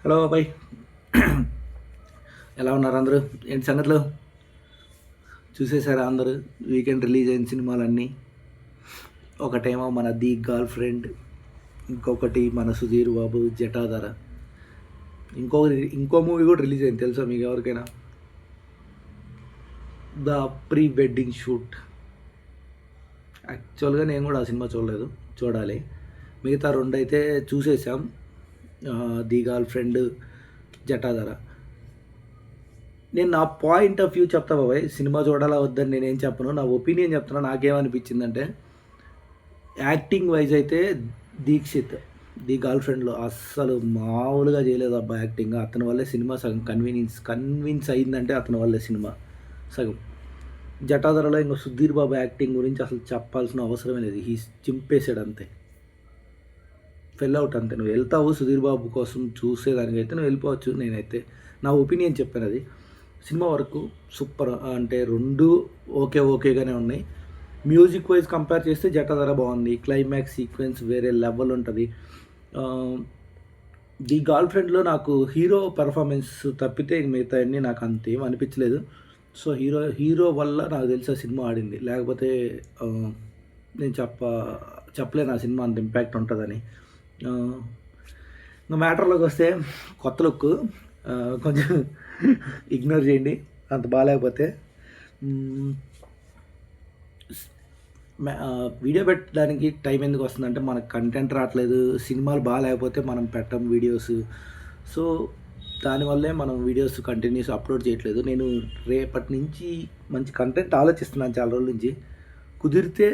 Hello bye. ఎలా ఉన్నారు అందరూ? ఏంటి సంగతులు? చూసేసారా అందరూ వీకెండ్ రిలీజ్ అయిన సినిమాలన్నీ? ఒకటేమో మన ది గర్ల్ ఫ్రెండ్, ఇంకొకటి మన సుధీర్ బాబు జటాధర, ఇంకో మూవీ కూడా రిలీజ్ అయింది తెలుసా మీకు ఎవరికైనా? The pre wedding shoot. యాక్చువల్గా నేను కూడా ఆ సినిమా చూడలేదు, చూడాలి. మిగతా రెండు అయితే చూసేసాం, ది గర్ల్ ఫ్రెండ్, జటాధర. నేను నా పాయింట్ ఆఫ్ వ్యూ చెప్తా బాబాయ్. సినిమా చూడాలా వద్దని నేనేం చెప్పను, నా ఒపీనియన్ చెప్తున్నా. నాకేమనిపించిందంటే, యాక్టింగ్ వైజ్ అయితే దీక్షిత్ ది గర్ల్ ఫ్రెండ్లో అస్సలు మామూలుగా చేయలేదు అబ్బా యాక్టింగ్. అతని వల్లే సినిమా సగం కన్విన్స్ అయిందంటే అతని వల్లే సినిమా సగం. జటాధరలో ఇంకా సుధీర్ బాబు యాక్టింగ్ గురించి అసలు చెప్పాల్సిన అవసరమే లేదు. చింపేశాడు అంతే, ఫెల్ అవుట్ అంతే. నువ్వు వెళ్తావు సుధీర్ బాబు కోసం చూసేదానికైతే నువ్వు వెళ్ళిపోవచ్చు. నేనైతే నా ఒపీనియన్ చెప్పాను అది. సినిమా వరకు సూపర్, అంటే రెండు ఓకేగానే ఉన్నాయి. మ్యూజిక్ వైజ్ కంపేర్ చేస్తే జటాధర బాగుంది. క్లైమాక్స్ సీక్వెన్స్ వేరే లెవెల్ ఉంటుంది. ది గర్ల్ ఫ్రెండ్లో నాకు హీరో పెర్ఫార్మెన్స్ తప్పితే మిగతా అన్నీ నాకు అంతేం అనిపించలేదు. సో హీరో వల్ల నాకు తెలిసి ఆ సినిమా ఆడింది, లేకపోతే నేను చెప్పలేను ఆ సినిమా అంత ఇంపాక్ట్ ఉంటుందని. ఇంకా మ్యాటర్లోకి వస్తే కొత్త లుక్ కొంచెం ఇగ్నోర్ చేయండి అంత బాగాలేకపోతే. వీడియో పెట్టడానికి టైం ఎందుకు వస్తుందంటే మనకు కంటెంట్ రావట్లేదు. సినిమాలు బాగాలేకపోతే మనం పెట్టం వీడియోస్. సో దానివల్లే మనం వీడియోస్ కంటిన్యూస్ అప్లోడ్ చేయట్లేదు. నేను రేపటి నుంచి మంచి కంటెంట్ ఆలోచిస్తున్నాను చాలా రోజుల నుంచి. కుదిరితే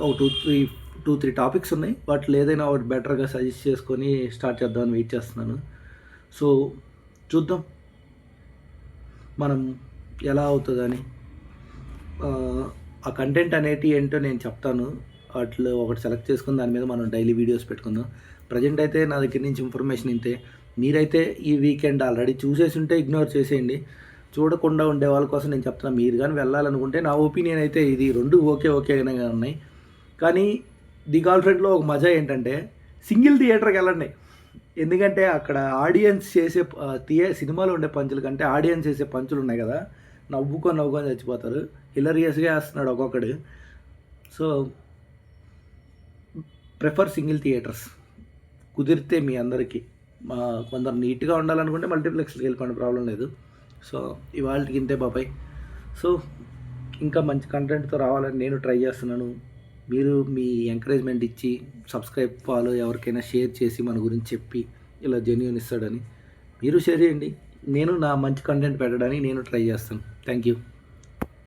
ఒక టూ త్రీ టాపిక్స్ ఉన్నాయి, వాటిలో ఏదైనా ఒకటి బెటర్గా సజెస్ట్ చేసుకొని స్టార్ట్ చేద్దామని వెయిట్ చేస్తున్నాను. సో చూద్దాం మనం ఎలా అవుతుందని. ఆ కంటెంట్ అనేటి ఏంటో నేను చెప్తాను, వాటిలో ఒకటి సెలెక్ట్ చేసుకుని దాని మీద మనం డైలీ వీడియోస్ పెట్టుకుందాం. ప్రజెంట్ అయితే నా దగ్గర నుంచి ఇన్ఫర్మేషన్ ఇంతే. మీరైతే ఈ వీకెండ్ ఆల్రెడీ చూసేసి ఉంటే ఇగ్నోర్ చేసేయండి. చూడకుండా ఉండే వాళ్ళ కోసం నేను చెప్తున్నాను. మీరు కానీ వెళ్ళాలనుకుంటే నా ఒపీనియన్ అయితే ఇది, రెండు ఓకేగానే ఉన్నాయి. కానీ ది గర్ల్ ఫ్రెండ్లో ఒక మజా ఏంటంటే సింగిల్ థియేటర్కి వెళ్ళండి. ఎందుకంటే అక్కడ ఆడియన్స్ చేసే సినిమాలో ఉండే పంచుల కంటే ఆడియన్స్ చేసే పంచులు ఉన్నాయి కదా, నవ్వుకొని చచ్చిపోతారు. హిలరియస్గా వేస్తున్నాడు ఒక్కొక్కడు. సో ప్రిఫర్ సింగిల్ థియేటర్స్ కుదిరితే మీ అందరికీ. కొందరు నీట్గా ఉండాలనుకుంటే మల్టీప్లెక్స్కి వెళ్ళిపోండి, ప్రాబ్లం లేదు. సో ఇవాళకి ఇంతే బాబాయ్. సో ఇంకా మంచి కంటెంట్తో రావాలని నేను ట్రై చేస్తున్నాను. మీరు మీ ఎంకరేజ్మెంట్ ఇచ్చి సబ్స్క్రైబ్, ఫాలో, ఎవరికైనా షేర్ చేసి మన గురించి చెప్పి ఇలా జెన్యూన్ ఇస్తాడని మీరు షేర్ చేయండి. నేను నా మంచి కంటెంట్ పెట్టడానికి నేను ట్రై చేస్తాను. Thank you.